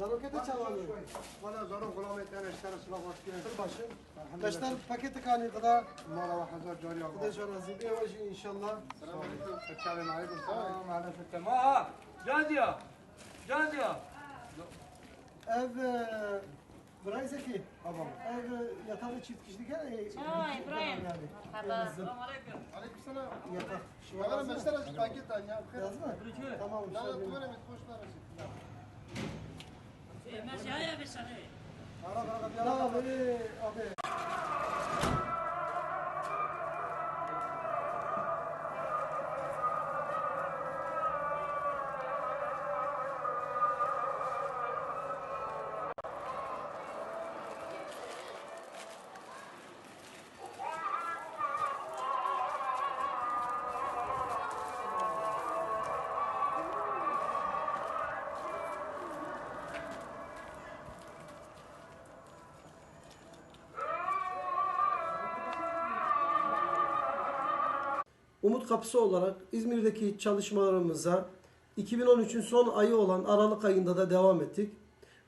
Zarokete çalalım. ولا ظروف ولا ميتين اشتري سلاح واشكي Başı. Kaçtan paketi kani kadar? مرة واحد زوج جاري الله Kudeş razı bir yavaş inşallah. السلام عليكم تشالي معاكم Tamam على فتة ما can diyor. Can diyor. Ev burayı zeki. Babam. Ev yatağı çift kişilik ya. Ay İbrahim. Merhaba. Selamünaleyküm. عليكم السلام Yatak. Şu انا yazı mı? بشتري باكيت يا بخير Yaz mı? Tamam. لا لا Şöyle. وين بتخش طرش Mاشي هيا بسنة. Ya abi. Umut Kapısı olarak İzmir'deki çalışmalarımıza 2013'ün son ayı olan Aralık ayında da devam ettik.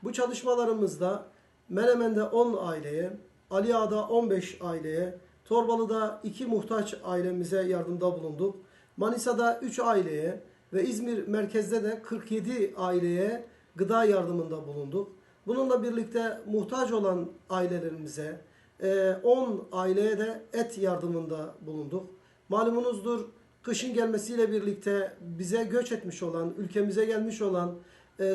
Bu çalışmalarımızda Menemen'de 10 aileye, Ali Ağa'da 15 aileye, Torbalı'da 2 muhtaç ailemize yardımda bulunduk. Manisa'da 3 aileye ve İzmir merkezde de 47 aileye gıda yardımında bulunduk. Bununla birlikte muhtaç olan ailelerimize 10 aileye de et yardımında bulunduk. Malumunuzdur, kışın gelmesiyle birlikte bize göç etmiş olan, ülkemize gelmiş olan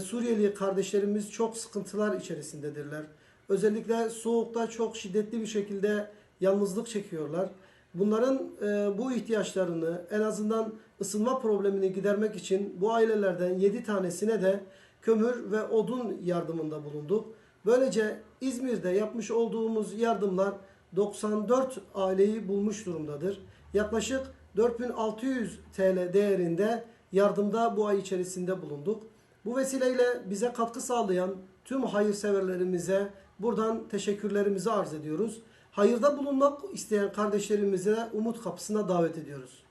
Suriyeli kardeşlerimiz çok sıkıntılar içerisindedirler. Özellikle soğukta çok şiddetli bir şekilde yalnızlık çekiyorlar. Bunların bu ihtiyaçlarını, en azından ısınma problemini gidermek için bu ailelerden 7 tanesine de kömür ve odun yardımında bulunduk. Böylece İzmir'de yapmış olduğumuz yardımlar 94 aileyi bulmuş durumdadır. Yaklaşık 4600 TL değerinde yardımda bu ay içerisinde bulunduk. Bu vesileyle bize katkı sağlayan tüm hayırseverlerimize buradan teşekkürlerimizi arz ediyoruz. Hayırda bulunmak isteyen kardeşlerimize Umut Kapısı'na davet ediyoruz.